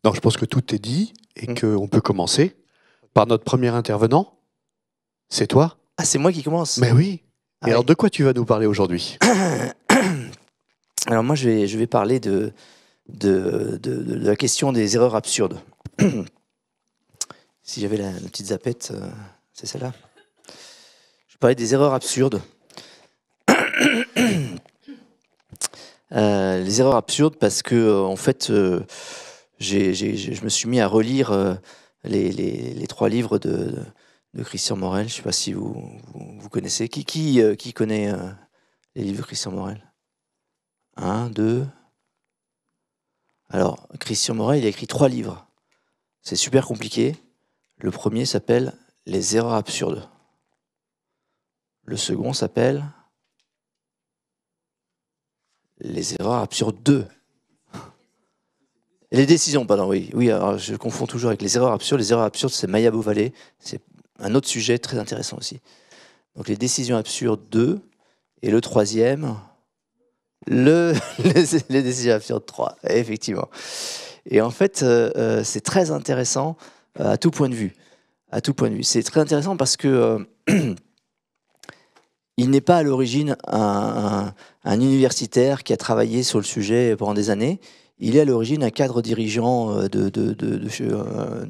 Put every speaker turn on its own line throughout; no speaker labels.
Non, je pense que tout est dit et qu'on peut commencer par notre premier intervenant. C'est toi?
Ah, c'est moi qui commence.
Mais oui.
Ah
Et alors,
ouais.
de quoi tu vas nous parler aujourd'hui?
Alors moi, je vais parler de la question des erreurs absurdes. Si j'avais la petite zapette, c'est celle-là. Je vais parler des erreurs absurdes. Les erreurs absurdes parce que, en fait, je me suis mis à relire les 3 livres de Christian Morel. Je ne sais pas si vous connaissez. Qui connaît les livres de Christian Morel? 1, 2... Alors, Christian Morel, il a écrit 3 livres. C'est super compliqué. Le premier s'appelle « Les erreurs absurdes ». Le second s'appelle « Les erreurs absurdes 2 ». Les décisions, pardon, oui. Oui, alors je confonds toujours avec les erreurs absurdes. Les erreurs absurdes, c'est Maya Bouvalé. C'est un autre sujet très intéressant aussi. Donc, les décisions absurdes 2. Et le troisième, les décisions absurdes 3. Effectivement. Et en fait, c'est très intéressant à tout point de vue. À tout point de vue. C'est très intéressant parce que il n'est pas à l'origine un universitaire qui a travaillé sur le sujet pendant des années. Il est à l'origine un cadre dirigeant de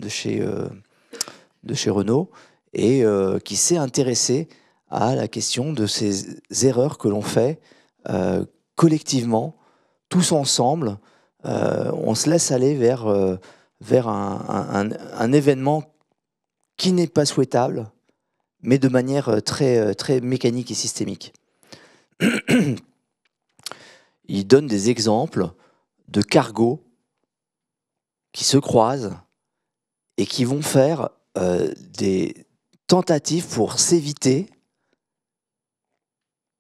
chez Renault et qui s'est intéressé à la question de ces erreurs que l'on fait collectivement, tous ensemble. On se laisse aller vers un événement qui n'est pas souhaitable, mais de manière très mécanique et systémique. Il donne des exemples de cargos qui se croisent et qui vont faire des tentatives pour s'éviter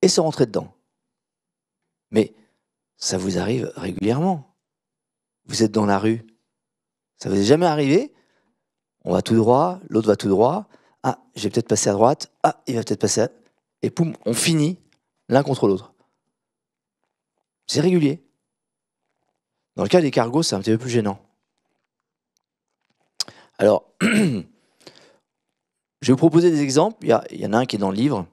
et se rentrer dedans. Mais ça vous arrive régulièrement. Vous êtes dans la rue. Ça vous est jamais arrivé? On va tout droit, l'autre va tout droit. Ah, je vais peut-être passer à droite. Ah, il va peut-être passer à... Et poum, on finit l'un contre l'autre. C'est régulier. Dans le cas des cargos, c'est un petit peu plus gênant. Alors, je vais vous proposer des exemples. Il y en a un qui est dans le livre.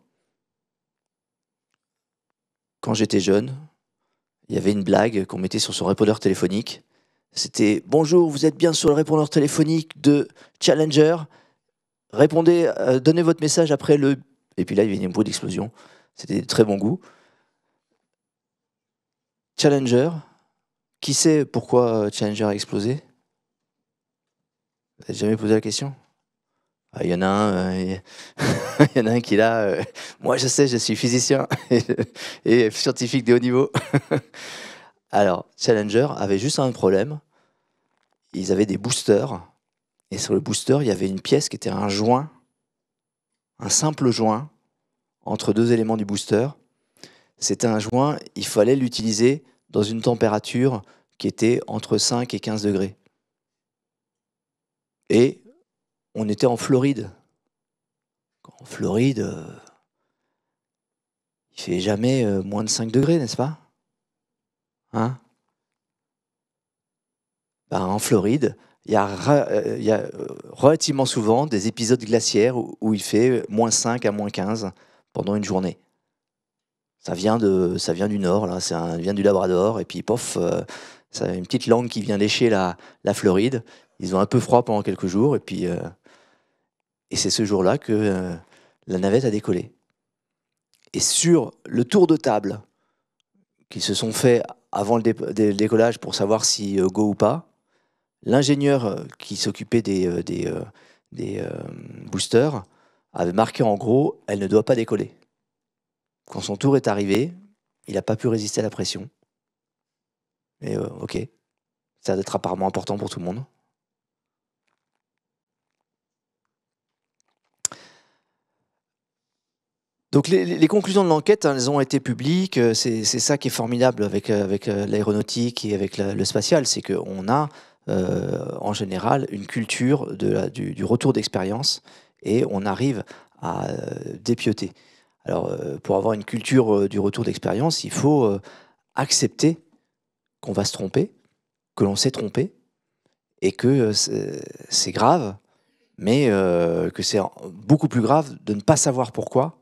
Quand j'étais jeune, il y avait une blague qu'on mettait sur son répondeur téléphonique. C'était « Bonjour, vous êtes bien sur le répondeur téléphonique de Challenger. Répondez, donnez votre message après le... » Et puis là, il y avait un bruit d'explosion. C'était de très bon goût. Challenger. Qui sait pourquoi Challenger a explosé? Vous n'avez jamais posé la question? Il y en a un, il y en a un qui est là. Moi, je sais, je suis physicien et scientifique de haut niveau. Alors, Challenger avait juste un problème. Ils avaient des boosters. Et sur le booster, il y avait une pièce qui était un joint, un simple joint, entre 2 éléments du booster. C'était un joint, il fallait l'utiliser dans une température qui était entre 5 et 15 degrés. Et on était en Floride. En Floride, il fait jamais moins de 5 degrés, n'est-ce pas? Hein? En Floride, il y a relativement souvent des épisodes glaciaires où il fait moins 5 à moins 15 pendant une journée. Ça vient du nord, là, ça vient du Labrador, et puis pof, ça a une petite langue qui vient lécher la Floride. Ils ont un peu froid pendant quelques jours, et puis et c'est ce jour-là que la navette a décollé. Et sur le tour de table qu'ils se sont fait avant le décollage pour savoir si go ou pas, l'ingénieur qui s'occupait des boosters avait marqué en gros « Elle ne doit pas décoller ». Quand son tour est arrivé, il n'a pas pu résister à la pression. Et ok, ça va être apparemment important pour tout le monde. Donc les conclusions de l'enquête, elles ont été publiques. C'est ça qui est formidable avec l'aéronautique et avec le spatial, c'est qu'on a en général une culture du retour d'expérience et on arrive à dépioter. Alors pour avoir une culture du retour d'expérience, il faut accepter qu'on va se tromper, que l'on s'est trompé, et que c'est grave, mais que c'est beaucoup plus grave de ne pas savoir pourquoi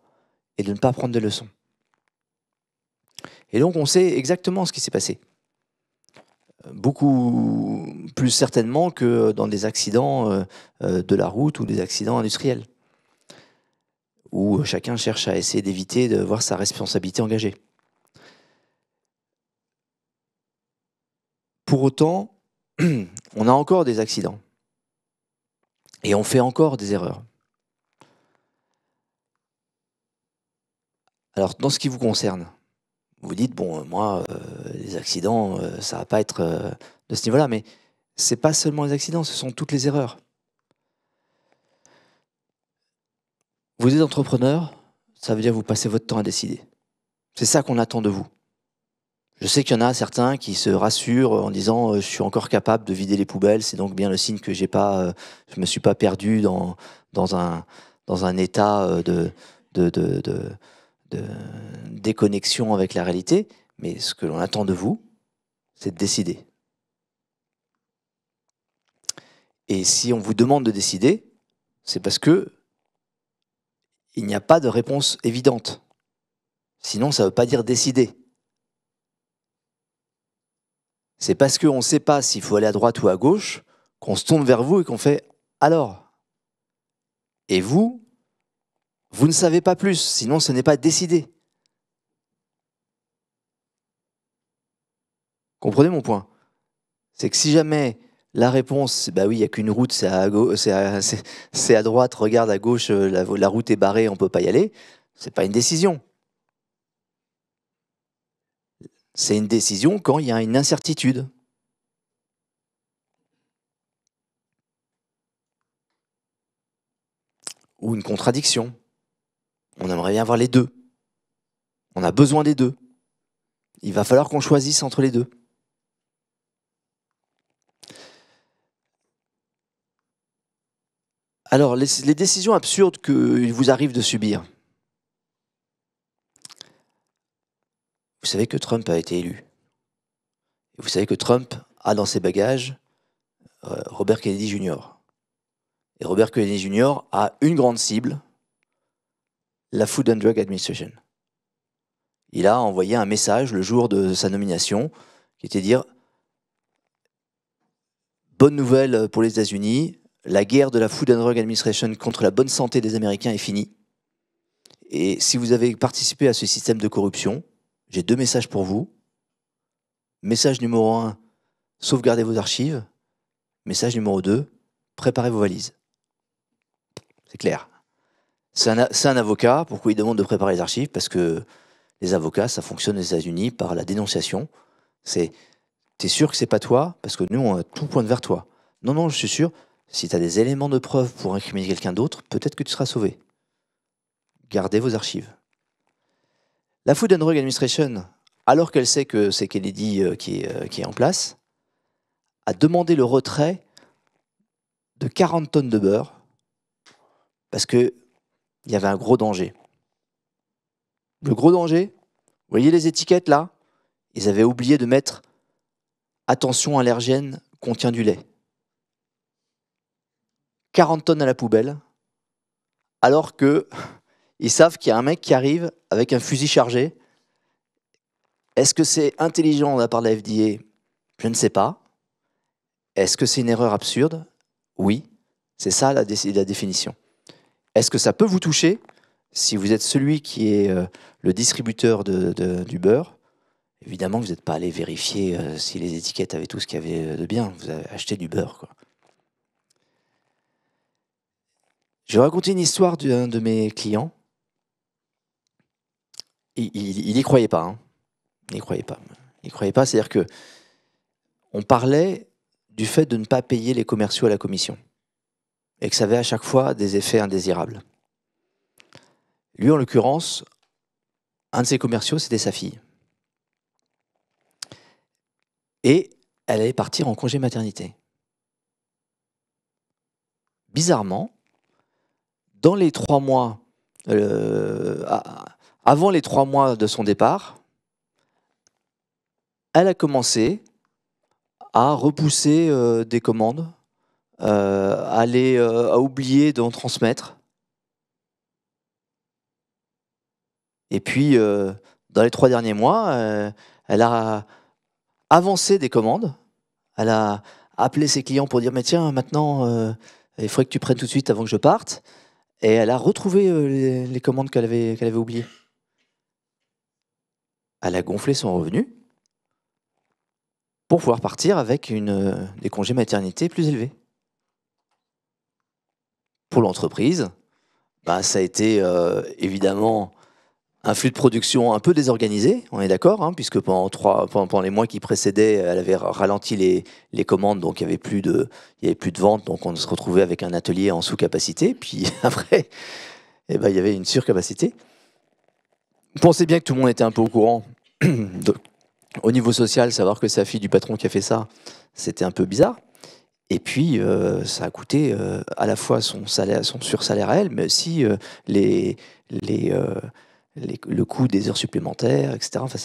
et de ne pas prendre des leçons. Et donc on sait exactement ce qui s'est passé. Beaucoup plus certainement que dans des accidents de la route ou des accidents industriels, où chacun cherche à essayer d'éviter de voir sa responsabilité engagée. Pour autant, on a encore des accidents. Et on fait encore des erreurs. Alors, dans ce qui vous concerne, vous dites, bon, moi, les accidents, ça va pas être de ce niveau-là, mais c'est pas seulement les accidents, ce sont toutes les erreurs. Vous êtes entrepreneur, ça veut dire que vous passez votre temps à décider. C'est ça qu'on attend de vous. Je sais qu'il y en a certains qui se rassurent en disant je suis encore capable de vider les poubelles, c'est donc bien le signe que je me suis pas perdu dans un état de déconnexion avec la réalité. Mais ce que l'on attend de vous, c'est de décider. Et si on vous demande de décider, c'est parce que il n'y a pas de réponse évidente. Sinon, ça ne veut pas dire décider. C'est parce qu'on ne sait pas s'il faut aller à droite ou à gauche qu'on se tourne vers vous et qu'on fait « alors ». Et vous ne savez pas plus, sinon ce n'est pas décidé. Comprenez mon point? C'est que si jamais la réponse, bah oui, il n'y a qu'une route, c'est à droite, regarde à gauche, la route est barrée, on ne peut pas y aller, ce n'est pas une décision. C'est une décision quand il y a une incertitude. Ou une contradiction. On aimerait bien voir les deux. On a besoin des deux. Il va falloir qu'on choisisse entre les deux. Alors, les décisions absurdes qu'il vous arrive de subir. Vous savez que Trump a été élu. Et vous savez que Trump a dans ses bagages Robert Kennedy Jr. Et Robert Kennedy Jr. a une grande cible, la Food and Drug Administration. Il a envoyé un message le jour de sa nomination qui était de dire « Bonne nouvelle pour les États-Unis, la guerre de la Food and Drug Administration contre la bonne santé des Américains est finie. Et si vous avez participé à ce système de corruption, j'ai 2 messages pour vous. Message numéro 1, sauvegardez vos archives. Message numéro 2, préparez vos valises. » C'est clair. C'est un avocat. Pourquoi il demande de préparer les archives? Parce que les avocats, ça fonctionne aux États-Unis par la dénonciation. T'es sûr que c'est pas toi? Parce que nous, on tout pointe vers toi. Non, non, je suis sûr. Si tu as des éléments de preuve pour incriminer quelqu'un d'autre, peut-être que tu seras sauvé. Gardez vos archives. La Food and Drug Administration, alors qu'elle sait que c'est Kennedy qui est en place, a demandé le retrait de 40 tonnes de beurre parce qu'il y avait un gros danger. Le gros danger, vous voyez les étiquettes là? Ils avaient oublié de mettre « Attention, allergène, contient du lait ». 40 tonnes à la poubelle, alors qu'ils savent qu'il y a un mec qui arrive avec un fusil chargé. Est-ce que c'est intelligent de la part de la FDA? Je ne sais pas. Est-ce que c'est une erreur absurde? Oui, c'est ça la définition. Est-ce que ça peut vous toucher si vous êtes celui qui est le distributeur du beurre? Évidemment, vous n'êtes pas allé vérifier si les étiquettes avaient tout ce qu'il y avait de bien. Vous avez acheté du beurre, quoi. Je vais raconter une histoire d'un de mes clients. Il n'y croyait pas. Hein. Il n'y croyait pas. Il n'y croyait pas, c'est-à-dire que on parlait du fait de ne pas payer les commerciaux à la commission et que ça avait à chaque fois des effets indésirables. Lui, en l'occurrence, un de ses commerciaux, c'était sa fille. Et elle allait partir en congé maternité. Bizarrement, dans les 3 mois, avant les 3 mois de son départ, elle a commencé à repousser des commandes a oublié d'en transmettre. Et puis, dans les 3 derniers mois, elle a avancé des commandes. Elle a appelé ses clients pour dire « Mais tiens, maintenant, il faudrait que tu prennes tout de suite avant que je parte ». Et elle a retrouvé les commandes qu'elle avait oubliées. Elle a gonflé son revenu pour pouvoir partir avec des congés maternité plus élevés. Pour l'entreprise, ça a été évidemment un flux de production un peu désorganisé, on est d'accord, hein, puisque pendant les mois qui précédaient, elle avait ralenti les commandes, donc il n'y avait plus de vente, donc on se retrouvait avec un atelier en sous-capacité, puis après, il y avait une surcapacité. Vous pensez bien que tout le monde était un peu au courant. Au niveau social, savoir que c'est la fille du patron qui a fait ça, c'était un peu bizarre. Et puis, ça a coûté à la fois son sursalaire à elle, mais aussi le coût des heures supplémentaires, etc. Enfin,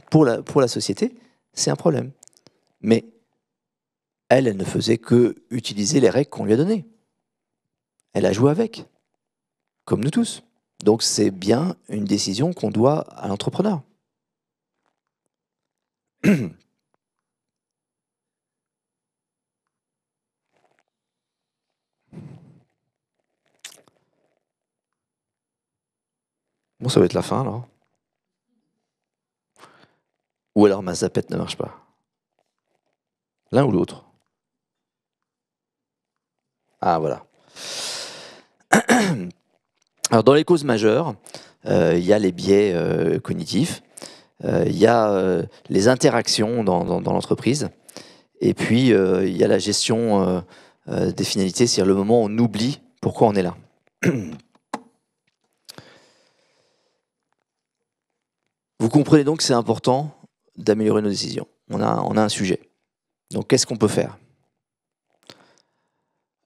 pour la société, c'est un problème. Mais elle ne faisait que utiliser les règles qu'on lui a données. Elle a joué avec, comme nous tous. Donc, c'est bien une décision qu'on doit à l'entrepreneur. Bon, ça va être la fin, alors. Ou alors ma zapette ne marche pas. L'un ou l'autre. Ah, voilà. Alors, dans les causes majeures, il y a les biais cognitifs, il y a les interactions dans l'entreprise, et puis il y a la gestion des finalités, c'est-à-dire le moment où on oublie pourquoi on est là. Vous comprenez donc que c'est important d'améliorer nos décisions. On a un sujet. Donc, qu'est-ce qu'on peut faire?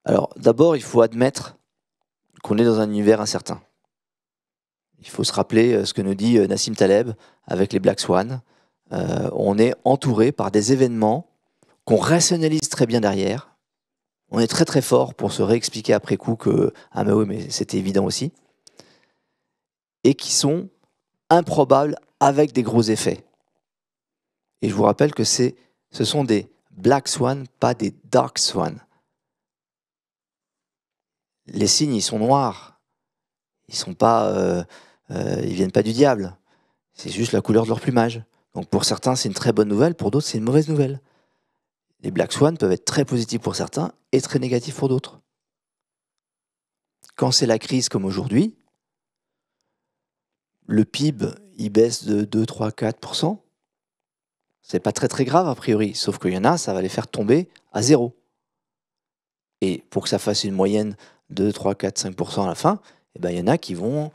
Alors, d'abord, il faut admettre qu'on est dans un univers incertain. Il faut se rappeler ce que nous dit Nassim Taleb avec les Black Swans. On est entouré par des événements qu'on rationalise très bien derrière. On est très très fort pour se réexpliquer après coup que « Ah mais oui, mais c'était évident aussi ». Et qui sont improbables avec des gros effets. Et je vous rappelle que ce sont des Black Swans, pas des Dark Swans. Les signes, ils sont noirs. Ils sont pas, ils viennent pas du diable. C'est juste la couleur de leur plumage. Donc pour certains, c'est une très bonne nouvelle, pour d'autres, c'est une mauvaise nouvelle. Les Black Swans peuvent être très positifs pour certains et très négatifs pour d'autres. Quand c'est la crise comme aujourd'hui, le PIB, il baisse de 2, 3, 4%. C'est pas très très grave a priori, sauf qu'il y en a, ça va les faire tomber à 0. Et pour que ça fasse une moyenne de 3, 4, 5% à la fin, il y en a qui vont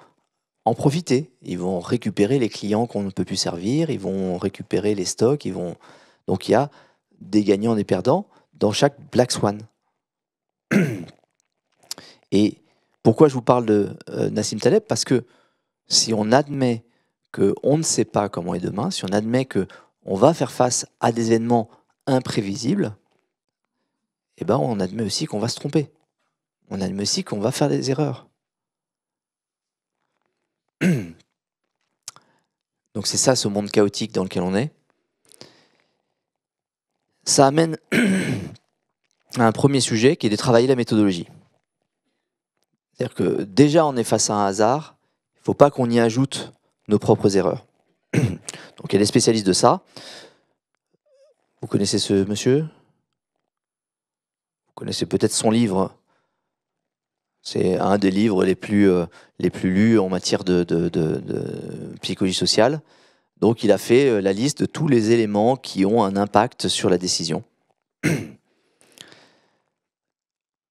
en profiter. Ils vont récupérer les clients qu'on ne peut plus servir, ils vont récupérer les stocks, donc il y a des gagnants et des perdants dans chaque Black Swan. Et pourquoi je vous parle de Nassim Taleb? Parce que si on admet qu'on ne sait pas comment est demain, si on admet qu'on va faire face à des événements imprévisibles, on admet aussi qu'on va se tromper. On admet aussi qu'on va faire des erreurs. Donc c'est ça, ce monde chaotique dans lequel on est. Ça amène à un premier sujet qui est de travailler la méthodologie. C'est-à-dire que déjà on est face à un hasard, il ne faut pas qu'on y ajoute nos propres erreurs. Donc il y a des spécialistes de ça. Vous connaissez ce monsieur? Vous connaissez peut-être son livre. C'est un des livres les plus lus en matière de psychologie sociale. Donc il a fait la liste de tous les éléments qui ont un impact sur la décision.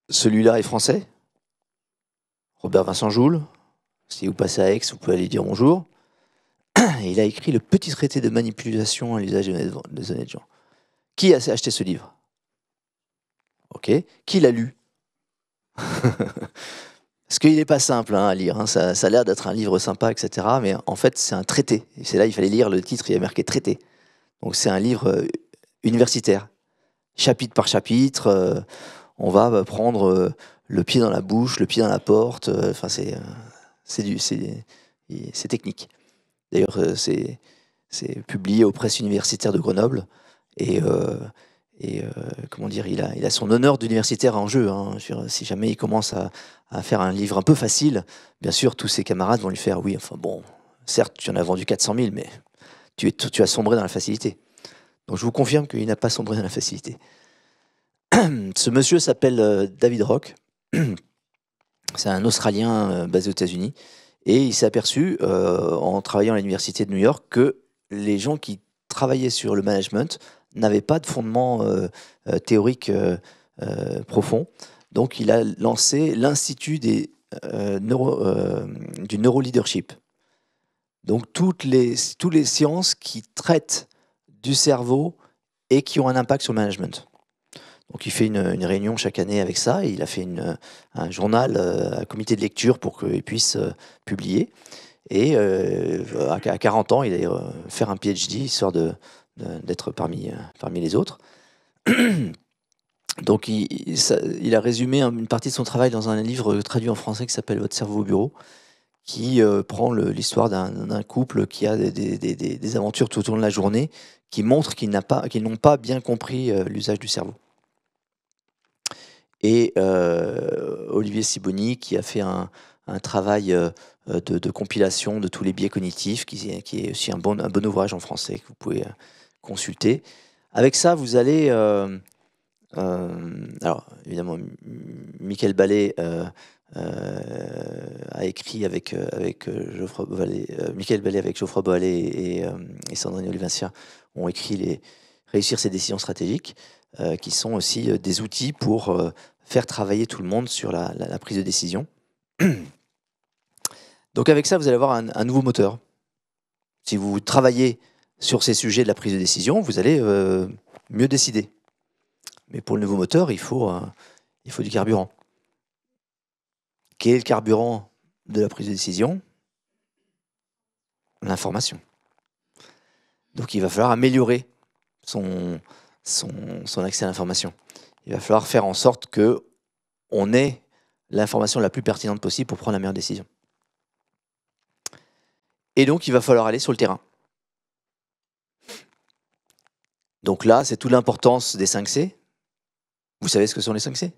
Celui-là est français. Robert Vincent Joule. Si vous passez à Aix, vous pouvez aller dire bonjour. Il a écrit le petit traité de manipulation à l'usage des honnêtes gens. Qui a acheté ce livre? Ok. Qui l'a lu? Parce qu'il n'est pas simple à lire. Ça a l'air d'être un livre sympa, etc. Mais en fait, c'est un traité. Et c'est là il fallait lire le titre, il y a marqué traité. Donc c'est un livre universitaire. Chapitre par chapitre. on va prendre le pied dans la bouche, le pied dans la porte. Enfin, c'est technique. D'ailleurs, c'est publié aux presses universitaires de Grenoble. Et comment dire, il a son honneur d'universitaire en jeu. Hein. Je veux dire, si jamais il commence à faire un livre un peu facile, bien sûr, tous ses camarades vont lui faire oui, enfin bon, certes, tu en as vendu 400 000, mais tu as sombré dans la facilité. Donc je vous confirme qu'il n'a pas sombré dans la facilité. Ce monsieur s'appelle David Rock. C'est un Australien basé aux États-Unis. Et il s'est aperçu, en travaillant à l'université de New York, que les gens qui travaillaient sur le management n'avaient pas de fondement théorique profond. Donc il a lancé l'Institut du neuroleadership. Donc toutes les sciences qui traitent du cerveau et qui ont un impact sur le management. Donc il fait une réunion chaque année avec ça, et il a fait un journal, un comité de lecture pour qu'il puisse publier. Et à 40 ans, il allait faire un PhD, histoire d'être parmi les autres. Donc il a résumé une partie de son travail dans un livre traduit en français qui s'appelle « Votre cerveau au bureau », qui prend l'histoire d'un couple qui a des aventures tout au long de la journée, qui montrent qu'ils n'ont pas bien compris l'usage du cerveau. Et Olivier Sibony, qui a fait un travail de compilation de tous les biais cognitifs, qui est aussi un bon ouvrage en français que vous pouvez consulter. Avec ça, vous allez... alors, évidemment, Michael Ballet a écrit avec Geoffroy Ballet, Michael Ballet avec Geoffroy Ballet et Sandrine Olivencia ont écrit Réussir ses décisions stratégiques, qui sont aussi des outils pour faire travailler tout le monde sur la prise de décision. Donc avec ça, vous allez avoir un nouveau moteur. Si vous travaillez sur ces sujets de la prise de décision, vous allez mieux décider. Mais pour le nouveau moteur, il faut du carburant. Quel est le carburant de la prise de décision? L'information. Donc il va falloir améliorer son accès à l'information. Il va falloir faire en sorte qu'on ait l'information la plus pertinente possible pour prendre la meilleure décision. Et donc, il va falloir aller sur le terrain. Donc là, c'est toute l'importance des 5 C. Vous savez ce que sont les 5 C?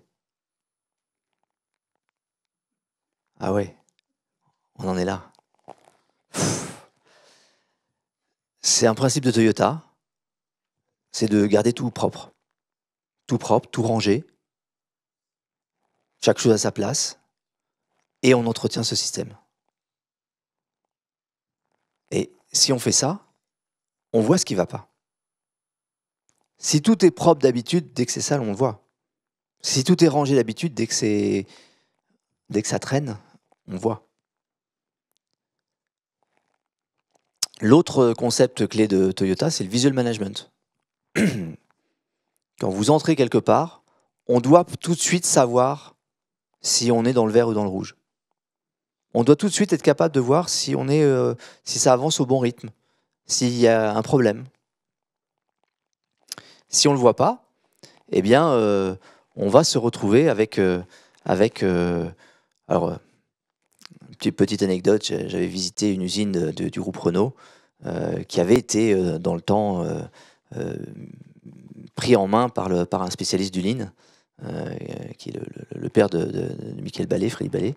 Ah ouais, on en est là. C'est un principe de Toyota, c'est de garder tout propre, tout rangé, chaque chose à sa place, et on entretient ce système. Et si on fait ça, on voit ce qui ne va pas. Si tout est propre d'habitude, dès que c'est sale, on le voit. Si tout est rangé d'habitude, dès que ça traîne, on voit. L'autre concept clé de Toyota, c'est le visual management. Quand vous entrez quelque part, on doit tout de suite savoir si on est dans le vert ou dans le rouge. On doit tout de suite être capable de voir si ça avance au bon rythme, s'il y a un problème. Si on ne le voit pas, eh bien, on va se retrouver avec alors, petite anecdote, j'avais visité une usine du groupe Renault qui avait été dans le temps pris en main par un spécialiste du Lean, qui est le père de Michael Ballet, Freddy Ballet.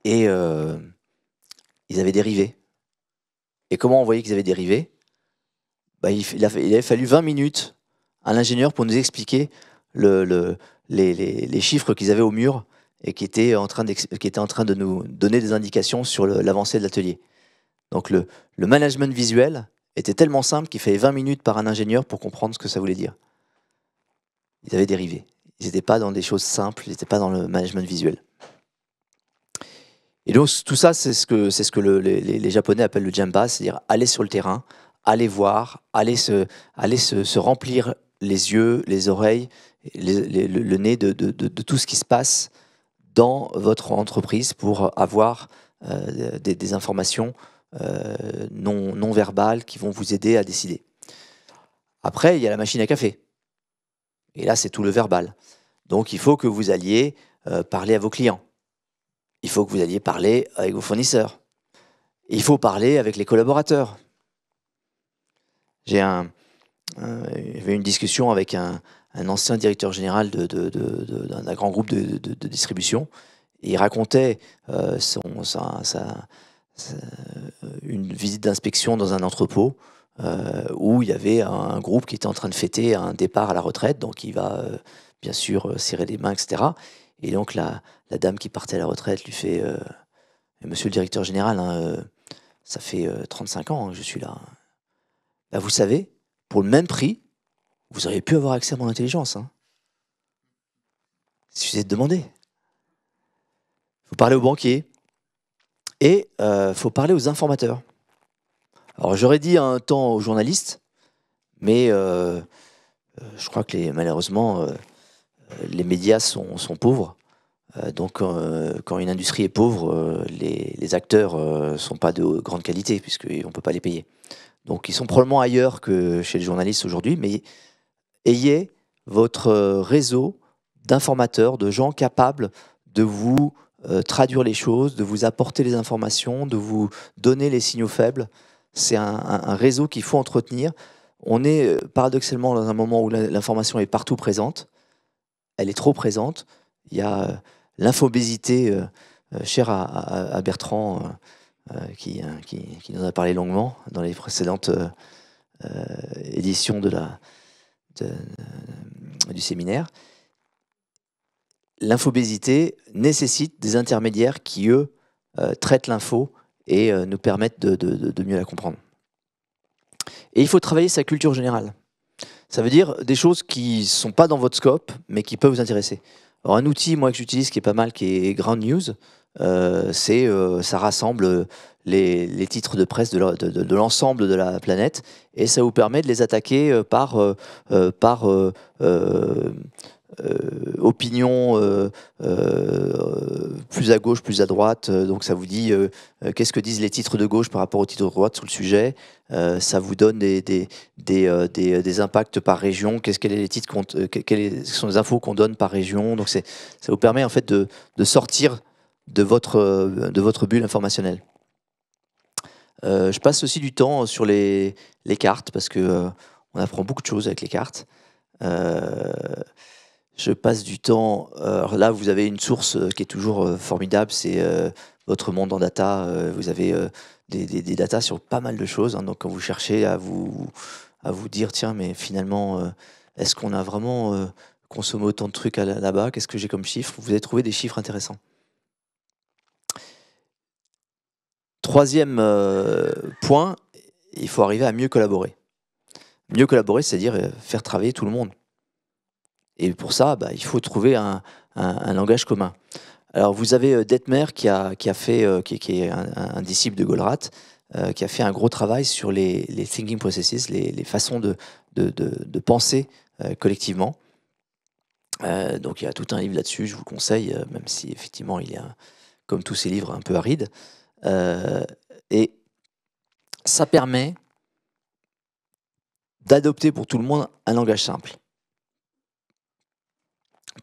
Ils avaient dérivé. Et comment on voyait qu'ils avaient dérivé? Il avait fallu 20 minutes à l'ingénieur pour nous expliquer les chiffres qu'ils avaient au mur et qui étaient en train de nous donner des indications sur l'avancée de l'atelier. Donc le management visuel était tellement simple qu'il fallait 20 minutes par un ingénieur pour comprendre ce que ça voulait dire. Ils avaient dérivé. Ils n'étaient pas dans des choses simples, ils n'étaient pas dans le management visuel. Et donc tout ça, c'est ce que les Japonais appellent le Gemba, c'est-à-dire aller sur le terrain, aller voir, aller se remplir les yeux, les oreilles, le nez de tout ce qui se passe dans votre entreprise pour avoir des informations non verbales qui vont vous aider à décider. Après, il y a la machine à café. Et là, c'est tout le verbal. Donc, il faut que vous alliez parler à vos clients. Il faut que vous alliez parler avec vos fournisseurs. Il faut parler avec les collaborateurs. J'avais une discussion avec un ancien directeur général d'un grand groupe de distribution. Et il racontait une visite d'inspection dans un entrepôt où il y avait un groupe qui était en train de fêter un départ à la retraite. Donc, il va bien sûr serrer les mains, etc. Et donc, la dame qui partait à la retraite lui fait Monsieur le directeur général, ça fait 35 ans que je suis là. Bah, vous savez, pour le même prix, vous auriez pu avoir accès à mon intelligence. Il suffisait de demander. Il faut parler aux banquiers et il faut parler aux informateurs. Alors, j'aurais dit un temps aux journalistes, mais je crois que malheureusement, les médias sont pauvres. Donc, quand une industrie est pauvre, les acteurs ne sont pas de grande qualité, puisqu'on ne peut pas les payer. Donc, ils sont probablement ailleurs que chez les journalistes aujourd'hui, mais ayez votre réseau d'informateurs, de gens capables de vous traduire les choses, de vous apporter les informations, de vous donner les signaux faibles. C'est un réseau qu'il faut entretenir. On est paradoxalement dans un moment où l'information est partout présente. Elle est trop présente. Il y a l'infobésité, chère à Bertrand, qui nous en a parlé longuement dans les précédentes éditions du séminaire. L'infobésité nécessite des intermédiaires qui, eux, traitent l'info et nous permettent de mieux la comprendre. Et il faut travailler sa culture générale. Ça veut dire des choses qui ne sont pas dans votre scope, mais qui peuvent vous intéresser. Alors, un outil, moi, que j'utilise, qui est pas mal, qui est Ground News, ça rassemble les titres de presse de l'ensemble de la planète, et ça vous permet de les attaquer par opinion plus à gauche, plus à droite. Donc ça vous dit qu'est-ce que disent les titres de gauche par rapport aux titres de droite sur le sujet. Ça vous donne des impacts par région. Quels sont les infos qu'on donne par région. Donc ça vous permet en fait de sortir de votre bulle informationnelle. Je passe aussi du temps sur les cartes parce que on apprend beaucoup de choses avec les cartes. Je passe du temps. Alors là, vous avez une source qui est toujours formidable, c'est votre monde en data. Vous avez des datas sur pas mal de choses. Donc, quand vous cherchez à vous dire, tiens, mais finalement, est-ce qu'on a vraiment consommé autant de trucs là-bas? Qu'est-ce que j'ai comme chiffre? Vous allez trouver des chiffres intéressants. Troisième point, il faut arriver à mieux collaborer. Mieux collaborer, c'est-à-dire faire travailler tout le monde. Et pour ça, il faut trouver un langage commun. Alors, vous avez Detmer qui est un disciple de Goldratt, qui a fait un gros travail sur les thinking processes, les façons de penser collectivement. Donc, il y a tout un livre là-dessus, je vous conseille, même si effectivement, il est, comme tous ces livres, un peu aride. Et ça permet d'adopter pour tout le monde un langage simple.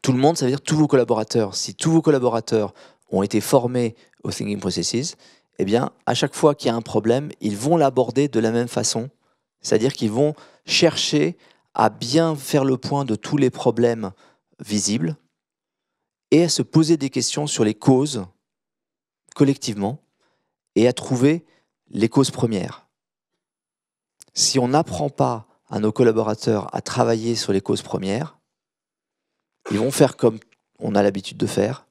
Tout le monde, ça veut dire tous vos collaborateurs. Si tous vos collaborateurs ont été formés au thinking processes, eh bien, à chaque fois qu'il y a un problème, ils vont l'aborder de la même façon. C'est-à-dire qu'ils vont chercher à bien faire le point de tous les problèmes visibles et à se poser des questions sur les causes collectivement et à trouver les causes premières. Si on n'apprend pas à nos collaborateurs à travailler sur les causes premières, ils vont faire comme on a l'habitude de faire,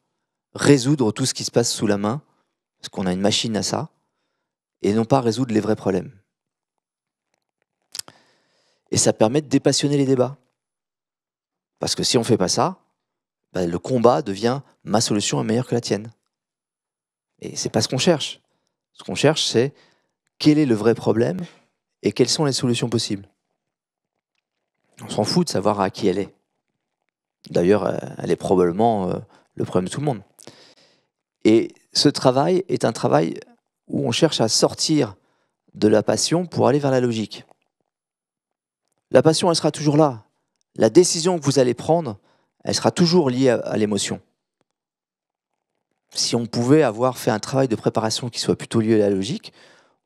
résoudre tout ce qui se passe sous la main, parce qu'on a une machine à ça, et non pas résoudre les vrais problèmes. Et ça permet de dépassionner les débats. Parce que si on ne fait pas ça, le combat devient « ma solution est meilleure que la tienne ». Et ce n'est pas ce qu'on cherche. Ce qu'on cherche, c'est quel est le vrai problème et quelles sont les solutions possibles. On s'en fout de savoir à qui elle est. D'ailleurs, elle est probablement le problème de tout le monde. Et ce travail est un travail où on cherche à sortir de la passion pour aller vers la logique. La passion, elle sera toujours là. la décision que vous allez prendre, elle sera toujours liée à l'émotion. Si on pouvait avoir fait un travail de préparation qui soit plutôt lié à la logique,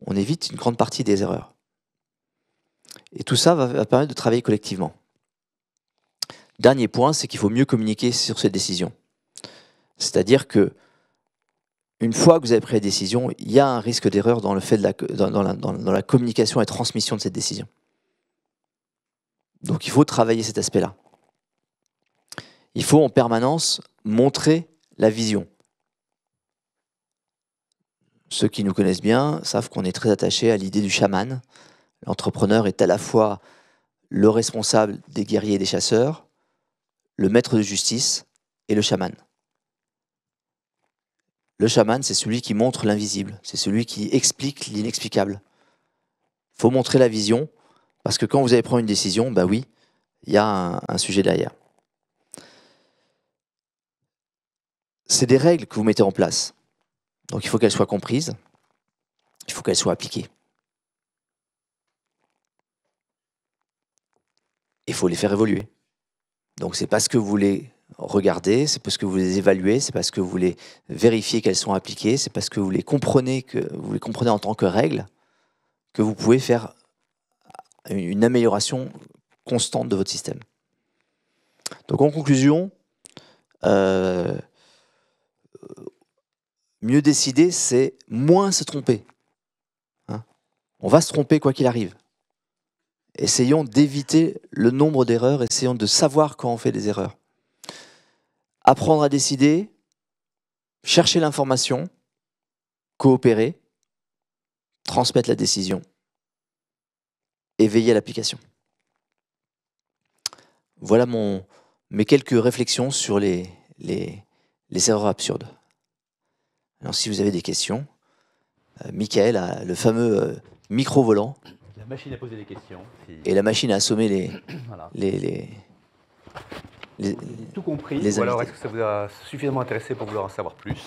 on évite une grande partie des erreurs. Et tout ça va permettre de travailler collectivement. Dernier point, c'est qu'il faut mieux communiquer sur ces décisions. C'est-à-dire que une fois que vous avez pris la décision, il y a un risque d'erreur dans le fait dans la communication et transmission de cette décision. Donc il faut travailler cet aspect-là. Il faut en permanence montrer la vision. Ceux qui nous connaissent bien savent qu'on est très attaché à l'idée du chaman. L'entrepreneur est à la fois le responsable des guerriers et des chasseurs, le maître de justice et le chaman. Le chaman, c'est celui qui montre l'invisible, c'est celui qui explique l'inexplicable. Il faut montrer la vision, parce que quand vous allez prendre une décision, bah oui, il y a un sujet derrière. C'est des règles que vous mettez en place. Donc il faut qu'elles soient comprises, il faut qu'elles soient appliquées. Il faut les faire évoluer. Donc c'est parce que vous les regardez, c'est parce que vous les évaluez, c'est parce que vous les vérifiez qu'elles sont appliquées, c'est parce que vous les comprenez en tant que règles, que vous pouvez faire une amélioration constante de votre système. Donc en conclusion, mieux décider, c'est moins se tromper. On va se tromper quoi qu'il arrive. Essayons d'éviter le nombre d'erreurs, essayons de savoir quand on fait des erreurs. Apprendre à décider, chercher l'information, coopérer, transmettre la décision et veiller à l'application. Voilà mes quelques réflexions sur les erreurs absurdes. Alors si vous avez des questions, Michael a le fameux micro-volant.
La machine à poser des questions.
Et la machine à assommer
voilà.
Tout
compris. Ou alors est-ce que ça vous a suffisamment intéressé pour vouloir en savoir plus?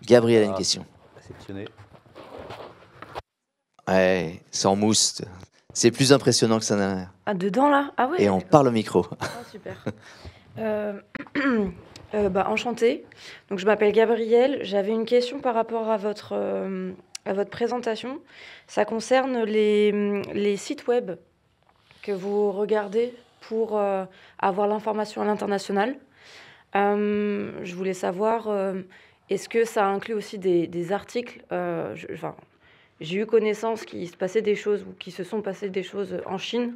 Gabriel a une question.
Sélectionner.
Ouais, c'est en mousse. C'est plus impressionnant que ça n'a l'air.
Ah, dedans là? Ah ouais.
Et on parle au micro.
Ah, super. Enchantée. Donc je m'appelle Gabrielle. J'avais une question par rapport à votre présentation. Ça concerne les sites web que vous regardez pour avoir l'information à l'international. Je voulais savoir, est-ce que ça inclut aussi des articles j'ai eu connaissance qu'il se passait des choses ou qu'il se sont passées des choses en Chine,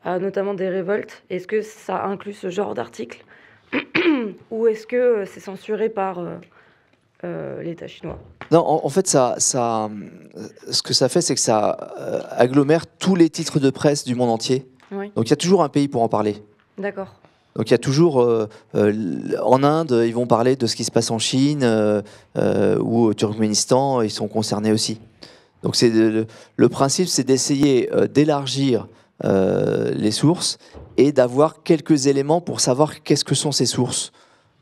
notamment des révoltes. Est-ce que ça inclut ce genre d'articles ou est-ce que c'est censuré par l'État chinois?
Non, en fait, ce que ça fait, c'est que ça agglomère tous les titres de presse du monde entier.
Oui.
Donc il y a toujours un pays pour en parler.
D'accord.
Donc il y a toujours, en Inde, ils vont parler de ce qui se passe en Chine, ou au Turkménistan, ils sont concernés aussi. Donc le principe, c'est d'essayer d'élargir les sources et d'avoir quelques éléments pour savoir qu'est-ce que sont ces sources.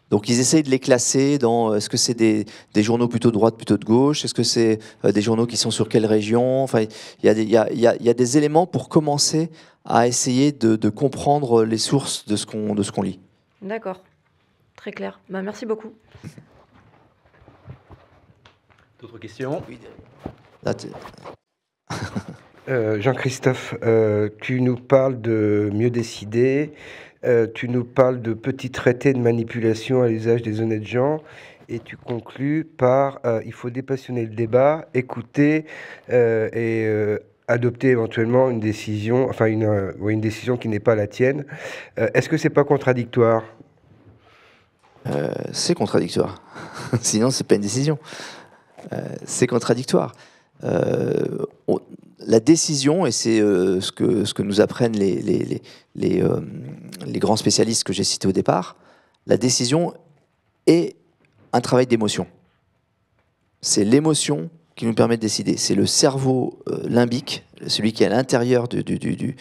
Donc ils essayent de les classer dans, est-ce que c'est des journaux plutôt de droite, plutôt de gauche, est-ce que c'est des journaux qui sont sur quelle région, enfin, il y a des éléments pour commencer à essayer de comprendre les sources de ce qu'on lit.
D'accord, très clair. Merci beaucoup.
D'autres questions?
Jean-Christophe, tu nous parles de mieux décider, tu nous parles de petits traités de manipulation à l'usage des honnêtes gens, et tu conclus par il faut dépassionner le débat, écouter et adopter éventuellement une décision, enfin une décision qui n'est pas la tienne. Est-ce que c'est pas contradictoire?
C'est contradictoire. Sinon, c'est pas une décision. C'est contradictoire. La décision, et c'est ce que nous apprennent les grands spécialistes que j'ai cités au départ, la décision est un travail d'émotion. C'est l'émotion qui nous permet de décider. C'est le cerveau limbique, celui qui est à l'intérieur du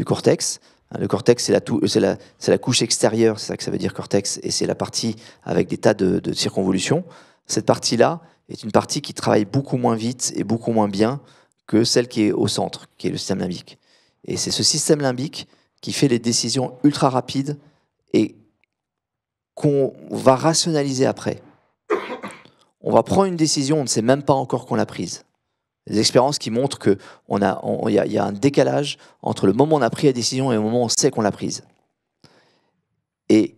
cortex. Le cortex, c'est la couche extérieure, c'est ça que ça veut dire cortex, et c'est la partie avec des tas de circonvolutions. Cette partie-là est une partie qui travaille beaucoup moins vite et beaucoup moins bien que celle qui est au centre, qui est le système limbique. Et c'est ce système limbique qui fait les décisions ultra rapides et qu'on va rationaliser après. On va prendre une décision, on ne sait même pas encore qu'on l'a prise. Des expériences qui montrent qu'il y a un décalage entre le moment où on a pris la décision et le moment où on sait qu'on l'a prise. Et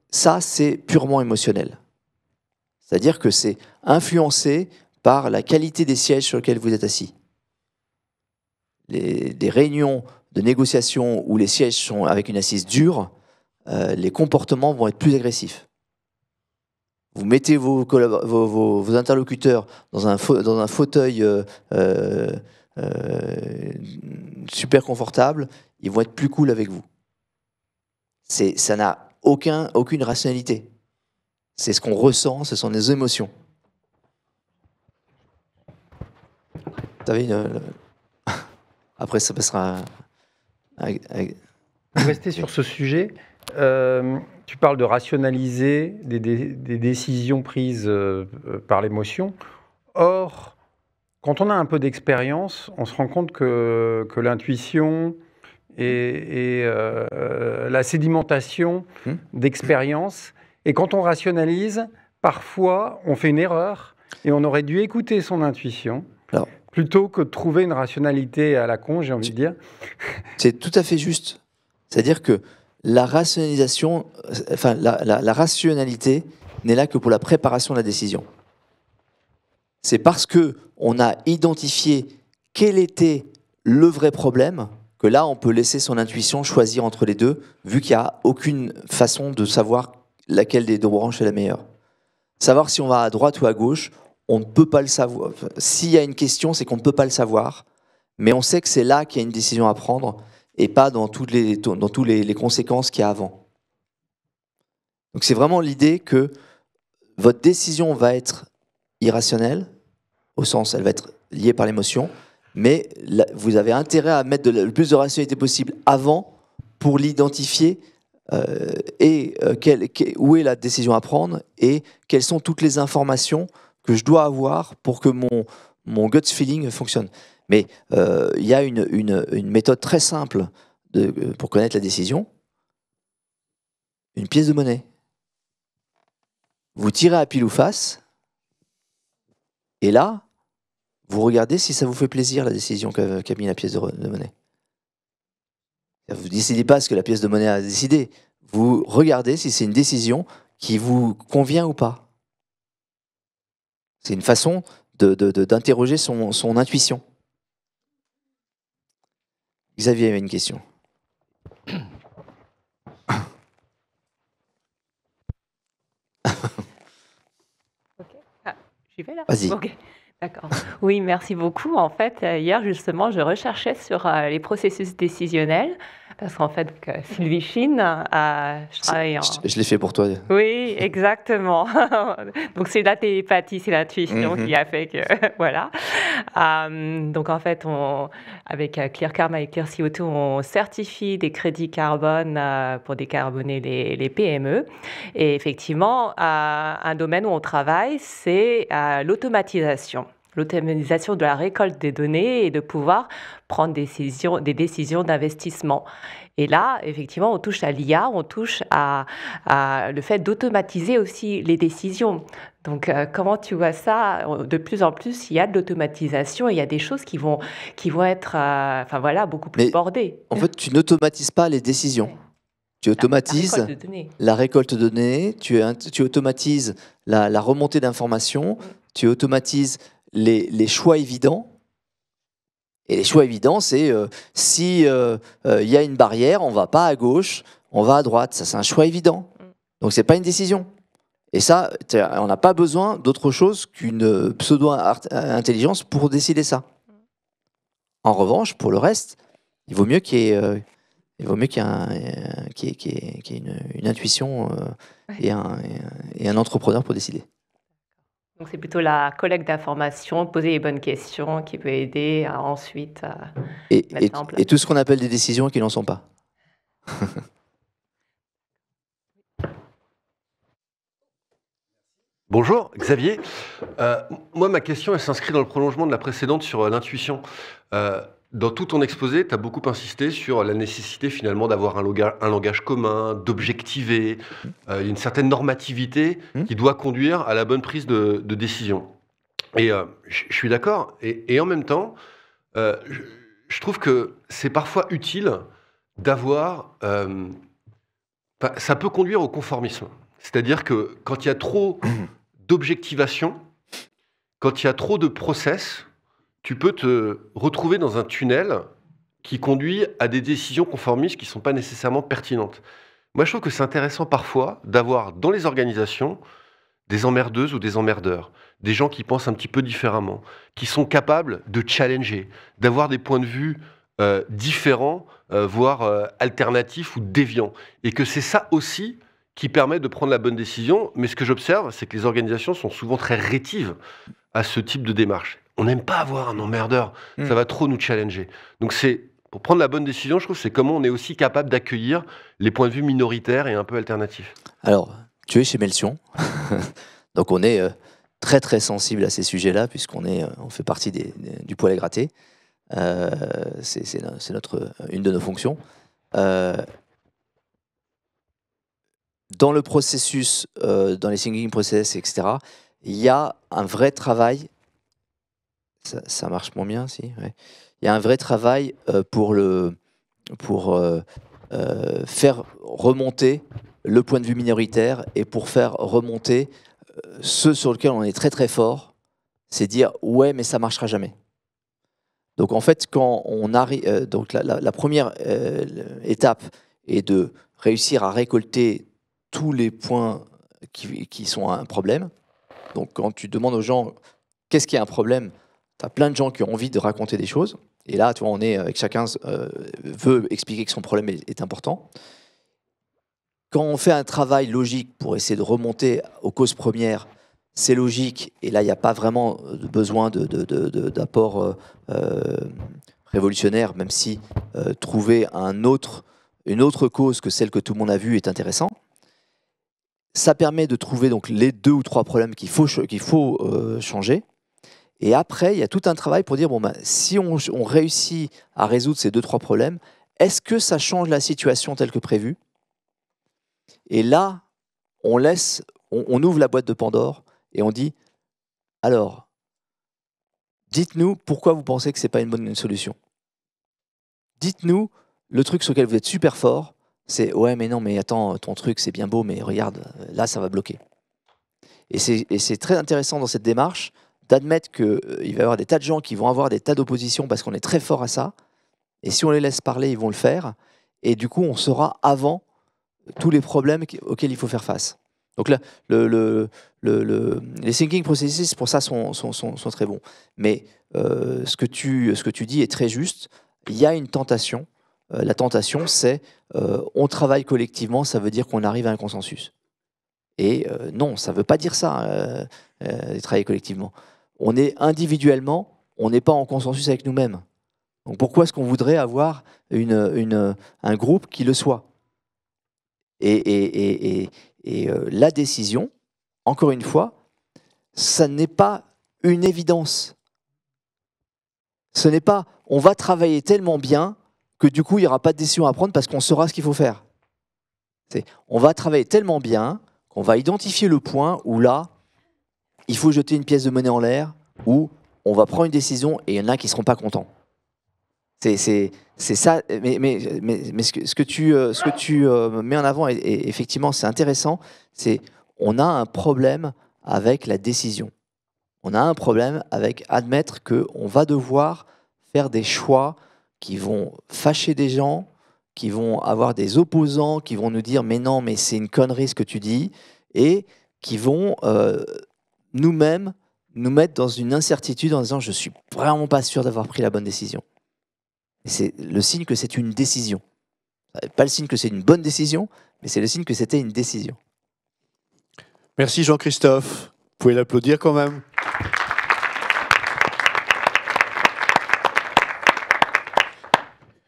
ça, c'est purement émotionnel. C'est-à-dire que c'est influencé par la qualité des sièges sur lesquels vous êtes assis. Des réunions de négociation où les sièges sont avec une assise dure, les comportements vont être plus agressifs. Vous mettez vos interlocuteurs dans un fauteuil super confortable, ils vont être plus cool avec vous. Ça n'a aucune rationalité. C'est ce qu'on ressent, ce sont des émotions. Après, ça passera...
Pour rester sur ce sujet, tu parles de rationaliser des décisions prises par l'émotion. Or, quand on a un peu d'expérience, on se rend compte que l'intuition et la sédimentation d'expérience, et quand on rationalise, parfois on fait une erreur et on aurait dû écouter son intuition.
Alors,
plutôt que de trouver une rationalité à la con, j'ai envie de dire.
C'est tout à fait juste. C'est-à-dire que la rationalisation, enfin la rationalité n'est là que pour la préparation de la décision. C'est parce que on a identifié quel était le vrai problème que là, on peut laisser son intuition choisir entre les deux, vu qu'il n'y a aucune façon de savoir laquelle des deux branches est la meilleure. Savoir si on va à droite ou à gauche, on ne peut pas le savoir. S'il y a une question, c'est qu'on ne peut pas le savoir, mais on sait que c'est là qu'il y a une décision à prendre et pas dans toutes les conséquences qu'il y a avant. Donc c'est vraiment l'idée que votre décision va être irrationnelle, au sens elle va être liée par l'émotion, mais vous avez intérêt à mettre le plus de rationalité possible avant pour l'identifier où est la décision à prendre et quelles sont toutes les informations que je dois avoir pour que mon gut feeling fonctionne. Mais il y a une méthode très simple pour connaître la décision. Une pièce de monnaie. Vous tirez à pile ou face, et là, vous regardez si ça vous fait plaisir, la décision qu'a mis la pièce de monnaie. Vous ne décidez pas ce que la pièce de monnaie a décidé. Vous regardez si c'est une décision qui vous convient ou pas. C'est une façon d'interroger son intuition. Xavier avait une question.
J'y vais là ?
Vas-y.
Okay. D'accord. Oui, merci beaucoup. En fait, hier, justement, je recherchais sur les processus décisionnels, parce qu'en fait, Sylvie Chine, je travaille en...
Je l'ai fait pour toi.
Oui, exactement. Donc, c'est la télépathie, c'est l'intuition qui a fait que... voilà. Donc, en fait, avec Clear Karma et Clear CO2, on certifie des crédits carbone pour décarboner les PME. Et effectivement, un domaine où on travaille, c'est l'automatisation. L'automatisation de la récolte des données et de pouvoir prendre des décisions d'investissement. Et là, effectivement, on touche à l'IA, on touche à le fait d'automatiser aussi les décisions. Donc, comment tu vois ça ? De plus en plus, il y a de l'automatisation et il y a des choses qui vont être beaucoup plus bordées.
En fait, tu n'automatises pas les décisions. Tu automatises la récolte de données, tu automatises la remontée d'informations, tu automatises les choix évidents. Et les choix évidents, c'est si y a une barrière, on ne va pas à gauche, on va à droite. Ça, c'est un choix évident. Donc, ce n'est pas une décision. Et ça, on n'a pas besoin d'autre chose qu'une pseudo-intelligence pour décider ça. En revanche, pour le reste, il vaut mieux qu'il y ait une intuition et un entrepreneur pour décider.
Donc, c'est plutôt la collecte d'informations, poser les bonnes questions qui peut aider à ensuite mettre en place.
Et tout ce qu'on appelle des décisions qui n'en sont pas.
Bonjour, Xavier. Moi, ma question, elle s'inscrit dans le prolongement de la précédente sur l'intuition. dans tout ton exposé, tu as beaucoup insisté sur la nécessité finalement d'avoir un langage commun, d'objectiver, une certaine normativité qui doit conduire à la bonne prise de décision. Et je suis d'accord. Et en même temps, je trouve que c'est parfois utile d'avoir... ça peut conduire au conformisme. C'est-à-dire que quand il y a trop d'objectivation, quand il y a trop de process, tu peux te retrouver dans un tunnel qui conduit à des décisions conformistes qui ne sont pas nécessairement pertinentes. Moi, je trouve que c'est intéressant parfois d'avoir dans les organisations des emmerdeuses ou des emmerdeurs, des gens qui pensent un petit peu différemment, qui sont capables de challenger, d'avoir des points de vue différents, voire alternatifs ou déviants. Et que c'est ça aussi qui permet de prendre la bonne décision. Mais ce que j'observe, c'est que les organisations sont souvent très rétives à ce type de démarche. On n'aime pas avoir un emmerdeur, ça va trop nous challenger. Donc pour prendre la bonne décision, je trouve que c'est comment on est aussi capable d'accueillir les points de vue minoritaires et un peu alternatifs.
Alors, tu es chez Melsion, donc on est très très sensible à ces sujets-là, puisqu'on on fait partie du poil à gratter. C'est une de nos fonctions. Dans le processus, dans les thinking process, etc., il y a un vrai travail. Ça marche moins bien, si. Ouais. Il y a un vrai travail pour faire remonter le point de vue minoritaire et pour faire remonter ceux sur lesquels on est très très fort, c'est dire ouais, mais ça marchera jamais. Donc en fait, quand on arrive, donc la première étape est de réussir à récolter tous les points qui sont un problème. Donc quand tu demandes aux gens qu'est-ce qui est un problème, tu as plein de gens qui ont envie de raconter des choses. Et là, tu vois, on est avec chacun veut expliquer que son problème est important. Quand on fait un travail logique pour essayer de remonter aux causes premières, c'est logique. Et là, il n'y a pas vraiment besoin d'apport révolutionnaire, même si trouver une autre cause que celle que tout le monde a vue est intéressant. Ça permet de trouver donc les 2 ou 3 problèmes qu'il faut changer. Et après, il y a tout un travail pour dire, bon, ben, si on réussit à résoudre ces 2-3 problèmes, est-ce que ça change la situation telle que prévue? Et là, on ouvre la boîte de Pandore et on dit, alors, dites-nous pourquoi vous pensez que ce n'est pas une bonne solution. Dites-nous le truc sur lequel vous êtes super fort, c'est, ouais, mais non, mais attends, ton truc, c'est bien beau, mais regarde, là, ça va bloquer. Et c'est très intéressant dans cette démarche d'admettre qu'il va y avoir des tas de gens qui vont avoir des tas d'oppositions parce qu'on est très fort à ça. Et si on les laisse parler, ils vont le faire. Et du coup, on saura avant tous les problèmes auxquels il faut faire face. Donc là, les thinking processes, pour ça, sont très bons. Mais ce que tu dis est très juste. Il y a une tentation. La tentation, c'est on travaille collectivement, ça veut dire qu'on arrive à un consensus. Et non, ça ne veut pas dire ça, travailler collectivement. On est individuellement, on n'est pas en consensus avec nous-mêmes. Donc pourquoi est-ce qu'on voudrait avoir un groupe qui le soit? Et la décision, encore une fois, ça n'est pas une évidence. Ce n'est pas on va travailler tellement bien que du coup il n'y aura pas de décision à prendre parce qu'on saura ce qu'il faut faire. On va travailler tellement bien qu'on va identifier le point où là, il faut jeter une pièce de monnaie en l'air, où on va prendre une décision et il y en a qui ne seront pas contents. C'est ça, mais ce que tu mets en avant, et effectivement c'est intéressant, c'est on a un problème avec la décision. On a un problème avec admettre qu'on va devoir faire des choix qui vont fâcher des gens, qui vont avoir des opposants, qui vont nous dire « mais non, mais c'est une connerie ce que tu dis », et qui vont nous-mêmes nous mettre dans une incertitude en disant « je ne suis vraiment pas sûr d'avoir pris la bonne décision ». C'est le signe que c'est une décision. Pas le signe que c'est une bonne décision, mais c'est le signe que c'était une décision.
Merci Jean-Christophe. Vous pouvez l'applaudir quand même.